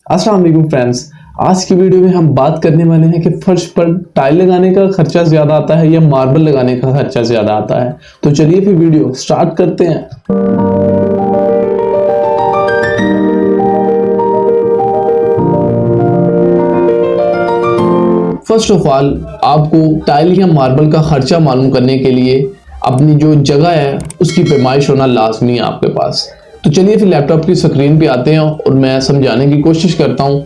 अस्सलाम वालेकुम फ्रेंड्स। आज की वीडियो में हम बात करने वाले हैं कि फर्श पर टाइल लगाने का खर्चा ज्यादा आता है या मार्बल लगाने का खर्चा ज्यादा आता है। तो चलिए फिर वीडियो स्टार्ट करते हैं। फर्स्ट ऑफ ऑल आपको टाइल या मार्बल का खर्चा मालूम करने के लिए अपनी जो जगह है उसकी पैमाइश होना लाजमी है आपके पास। तो चलिए फिर लैपटॉप की स्क्रीन पे आते हैं और मैं समझाने की कोशिश करता हूँ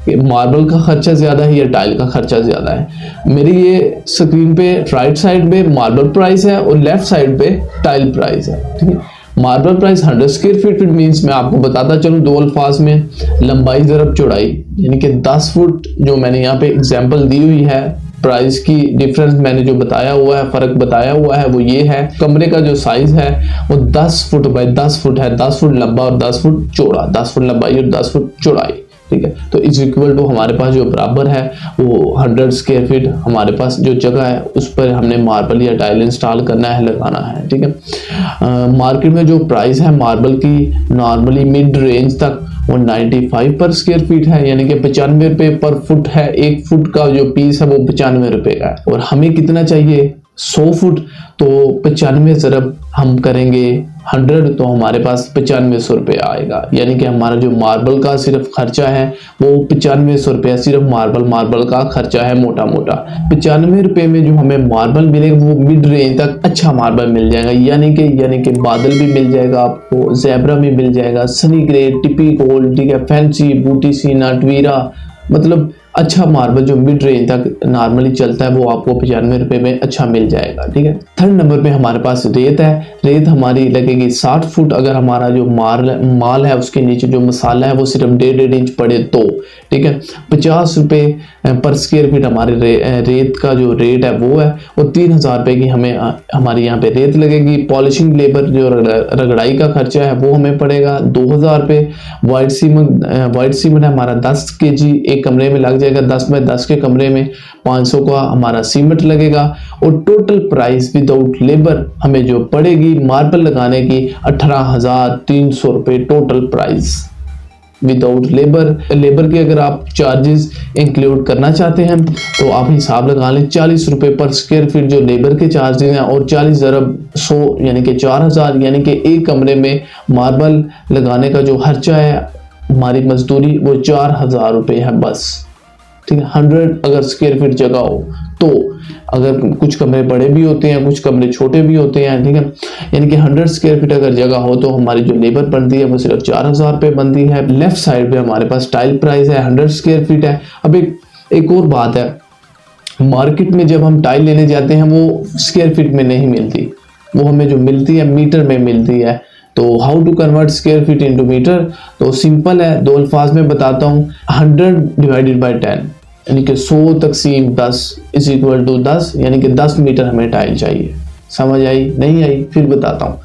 कि मार्बल का खर्चा ज़्यादा है या टाइल का खर्चा ज़्यादा है। मेरी ये स्क्रीन पे राइट साइड पे मार्बल प्राइस है और लेफ्ट साइड पे टाइल प्राइस है। ठीक है, marble price 100 square feet means मैं आपको बताता चलूँ दो अल्फाज में, लंबाई ज़रब चौड़ाई, यानी कि 10 फुट जो मैंने यहाँ पे एग्जाम्पल दी हुई है। प्राइस की डिफरेंस मैंने जो बताया हुआ है, फर्क बताया हुआ है वो ये है, कमरे का जो साइज है वो 10 फुट बाय 10 फुट है, 10 फुट लंबा और 10 फुट चौड़ा, 10 फुट लंबाई और 10 फुट चौड़ाई। ठीक है, तो इज इक्वल टू हमारे पास जो बराबर है वो 100 स्क्वायर फीट हमारे पास जो जगह है उस पर हमने मार्बल या टाइल इंस्टॉल करना है, लगाना है। ठीक है, मार्केट में जो प्राइस है मार्बल की नॉर्मली मिड रेंज तक वो 95 पर स्क्वायर फीट है, यानी कि 95 रुपए पर फुट है। एक फुट का जो पीस है वो 95 रुपए का है और हमें कितना चाहिए 100 फुट, तो 95 ज़रब हम करेंगे 100 तो हमारे पास 9500 रुपये आएगा। यानी कि हमारा जो मार्बल का सिर्फ खर्चा है वो 9500 रुपये सिर्फ मार्बल का खर्चा है मोटा मोटा। 95 रुपये में जो हमें मार्बल मिलेगा वो मिड रेंज तक अच्छा मार्बल मिल जाएगा, यानी कि बादल भी मिल जाएगा आपको, ज़ेब्रा भी मिल जाएगा, सनी ग्रे, टिपी गोल्ड, ठीक है, फैंसी, बूटी सीना, ट्वीरा, मतलब अच्छा मार्बल जो मिड रेंज तक नॉर्मली चलता है वो आपको 95 रुपये में अच्छा मिल जाएगा। ठीक है, थर्ड नंबर पे हमारे पास रेत है। रेत हमारी लगेगी 60 फुट, अगर हमारा जो माल है उसके नीचे जो मसाला है वो सिर्फ 1.5 इंच पड़े तो। ठीक है, 50 रुपये पर स्क्वायर फीट हमारे रेत का जो रेट है वो है, और 3000 रुपये की हमें हमारी यहाँ पे रेत लगेगी। पॉलिशिंग लेबर जो रगड़ाई का खर्चा है वो हमें पड़ेगा 2000 रुपये। वाइट सीमेंट हमारा 10 kg एक कमरे में लग जाएगा, 10 बाय 10 के कमरे में 500 का हमारा सीमेंट लगेगा। और टोटल प्राइस विदाउट लेबर हमें जो पड़ेगी मार्बल लगाने की 18,300 रुपये टोटल प्राइस विदाउट लेबर के अगर आप चार्जेस इंक्लूड करना चाहते हैं तो आप हिसाब लगा लें 40 रुपये पर स्क्वायर फीट जो लेबर के चार्जेस हैं, और 40 ज़रब 100 यानी कि 4000, यानी कि एक कमरे में मार्बल लगाने का जो खर्चा है हमारी मजदूरी वो 4000 रुपये है बस। ठीक है, 100 अगर स्क्वायर फीट जगह हो तो, अगर कुछ कमरे बड़े भी होते हैं कुछ कमरे छोटे भी होते हैं, ठीक है, यानी कि 100 स्क्वायर फीट अगर जगह हो तो हमारी जो लेबर बनती है वो सिर्फ 4000 रुपये बनती है। लेफ्ट साइड पे हमारे पास टाइल प्राइस है 100 स्क्वायर फीट है। अब एक और बात है, मार्केट में जब हम टाइल लेने जाते हैं वो स्क्वायर फीट में नहीं मिलती, वो हमें जो मिलती है मीटर में मिलती है। तो how to convert square feet into metre, तो सिंपल है, दो अल्फाज में बताता हूँ। 100 डिवाइडेड बाय 10 यानी कि 100 तकसीम 10 इज इक्वल टू 10, यानी कि 10 मीटर हमें टाइल चाहिए। समझ आई नहीं आई? फिर बताता हूँ।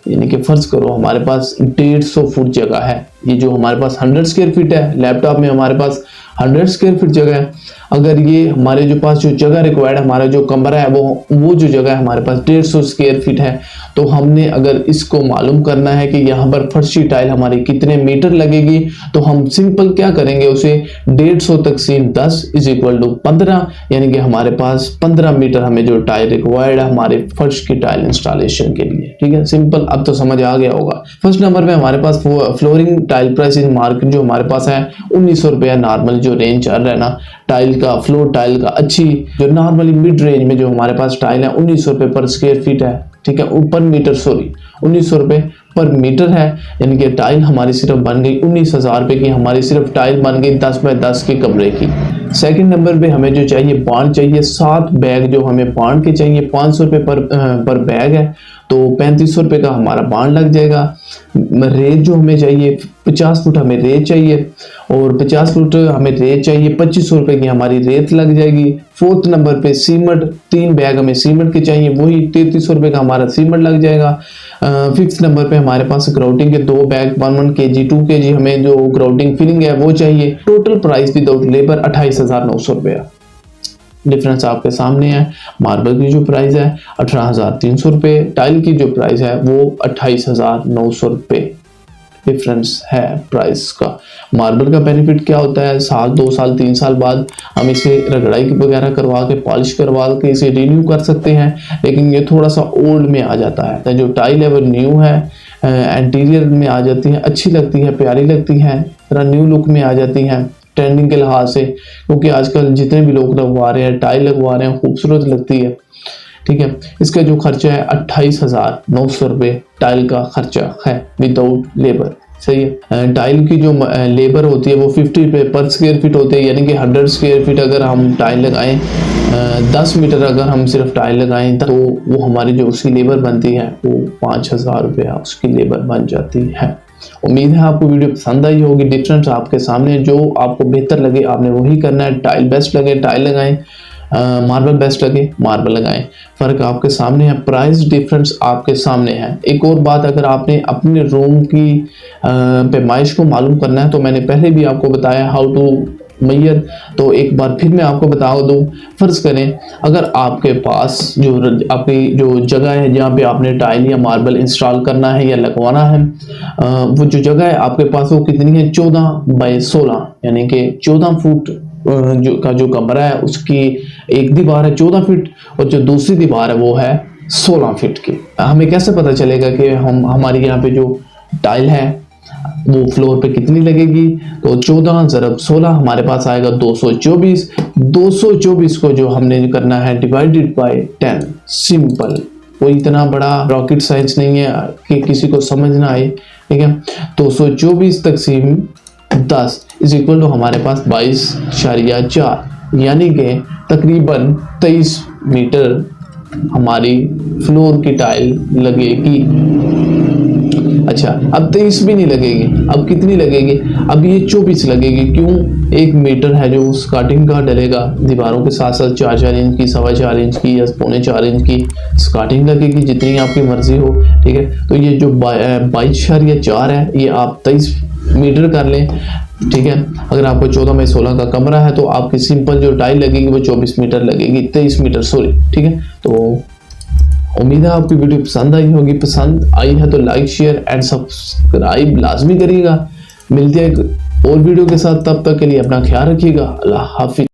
यानी कि फर्ज करो हमारे पास 150 फुट जगह है, ये जो हमारे पास 100 स्क्वायर फीट है, लैपटॉप में हमारे पास 100 स्क्वायर फीट जगह है। अगर ये हमारे जो पास जो जगह रिक्वायर्ड है, हमारा जो कमरा है वो जो जगह है हमारे पास 150 स्क्वायर फीट है, तो हमने अगर इसको मालूम करना है कि यहाँ पर फर्शी टाइल हमारी कितने मीटर लगेगी, तो हम सिंपल क्या करेंगे, उसे 150 तकसीम 10 इज इक्वल टू 15, यानी कि हमारे पास 15 मीटर हमें जो टाइल रिक्वायर्ड है हमारे फर्श की टाइल इंस्टॉलेशन के लिए। ठीक है, सिंपल, अब तो समझ आ गया होगा। फर्स्ट नंबर पे हमारे पास flooring tile price in market जो हमारे पास है 1900 रुपया नॉर्मल जो रेंज चल रहा है ना टाइल का, फ्लोर टाइल का, अच्छी जो नॉर्मली मिड रेंज में जो हमारे पास टाइल है 1900 रुपये पर स्क्वायर फीट है। ठीक है, ऊपर मीटर, सॉरी 1900 रुपये पर मीटर है, यानी कि टाइल हमारी सिर्फ बन गई 19,000 रुपये की, हमारी सिर्फ टाइल बन गई 10 बाय 10 के कमरे की। सेकंड नंबर पे हमें जो चाहिए बांड चाहिए, 7 बैग जो हमें बांड के चाहिए, 500 रुपये पर बैग है, तो 3500 रुपये का हमारा बांड लग जाएगा। रेत जो हमें चाहिए 50 फुट हमें रेत चाहिए, और 50 फुट हमें रेत चाहिए, 2500 रुपये की हमारी रेत लग जाएगी। फोर्थ नंबर पे सीमेंट, 3 बैग हमें सीमेंट के चाहिए, वही 3300 रुपये का हमारा सीमेंट लग जाएगा। फिफ्थ नंबर पे हमारे पास ग्राउटिंग के 2 बैग 1 kg 2 kg हमें जो ग्राउटिंग फिलिंग है वो चाहिए। टोटल प्राइस विदाउट लेबर 28,900 रुपया। डिफरेंस आपके सामने है, मार्बल की जो प्राइस है 18,300 रुपये, टाइल की जो प्राइस है वो 28,900 रुपये। डिफरेंस है प्राइस का। मार्बल का बेनिफिट क्या होता है, साल 2 साल 3 साल बाद हम इसे रगड़ाई वगैरह करवा के पॉलिश करवा के इसे रिन्यू कर सकते हैं, लेकिन ये थोड़ा सा ओल्ड में आ जाता है। तो जो टाइल है वो न्यू है, इंटीरियर में आ जाती है, अच्छी लगती है, प्यारी लगती है, थोड़ा न्यू लुक में आ जाती है ट्रेंडिंग के लिहाज से, क्योंकि आजकल जितने भी लोग लगवा रहे हैं टाइल लगवा रहे हैं, खूबसूरत लगती है। ठीक है, इसका जो खर्चा है 28,900 रुपये टाइल का खर्चा है विदाउट लेबर। सही है। टाइल की जो लेबर होती है वो 50 रुपये पर स्क्वायर फीट होती है, यानी कि 100 स्क्वायर फीट अगर हम टाइल लगाएं, 10 मीटर अगर हम सिर्फ टाइल लगाएं तो वो हमारी जो उसकी लेबर बनती है वो 5,000 रुपया उसकी लेबर बन जाती है। उम्मीद है आपको वीडियो पसंद आई होगी। डिफरेंस आपके सामने, जो आपको बेहतर लगे आपने वही करना है। टाइल बेस्ट लगे टाइल लगाएं, मार्बल बेस्ट लगे मार्बल लगाएं। फर्क आपके सामने है, प्राइस डिफरेंस आपके सामने है। एक और बात, अगर आपने अपने रूम की पैमाइश को मालूम करना है तो मैंने पहले भी आपको बताया हाउ टू मेजर, तो एक बार फिर मैं आपको बता दूं। फर्ज करें अगर आपके पास जो आपकी जो जगह है जहाँ पे आपने टाइल या मार्बल इंस्टॉल करना है या लगवाना है, वो जो जगह है आपके पास वो कितनी है, 14 बाय 16, यानी कि 14 फुट जो कमरा है उसकी एक दीवार है 14 फीट और जो दूसरी दीवार है वो है 16 फीट की। हमें कैसे पता चलेगा कि हमारे यहाँ पे जो टाइल है वो फ्लोर पे कितनी लगेगी, तो 14 × 16 हमारे पास आएगा 224। 224 को जो हमने करना है डिवाइडेड बाय 10। सिंपल, कोई इतना बड़ा रॉकेट साइंस नहीं है कि किसी को समझ ना आए। ठीक है, 224 तकसीम 10 इज इक्वल टू हमारे पास 22.4, यानी कि तकरीबन 23 मीटर हमारी फ्लोर की टाइल लगेगी। अच्छा, अब 23 भी नहीं लगेगी, अब कितनी लगेगी, अब ये 24 लगेगी। क्यों, 1 मीटर है जो स्कार्टिंग का डलेगा दीवारों के साथ साथ 4-4 इंच की, 4.25 इंच की या 3.25 इंच की स्कार्टिंग लगेगी, जितनी आपकी मर्जी हो। ठीक है, तो ये जो 22.4 है ये आप 23 मीटर कर लें। ठीक है, अगर आपको 14 बाय 16 का कमरा है तो आपकी सिंपल जो टाइल लगेगी वो 24 मीटर लगेगी, 23 मीटर सॉरी। ठीक है, तो उम्मीद है आपकी वीडियो पसंद आई होगी। पसंद आई है तो लाइक शेयर एंड सब्सक्राइब लाजमी करिएगा। मिलते हैं एक और वीडियो के साथ, तब तक के लिए अपना ख्याल रखिएगा। अल्लाह हाफिज।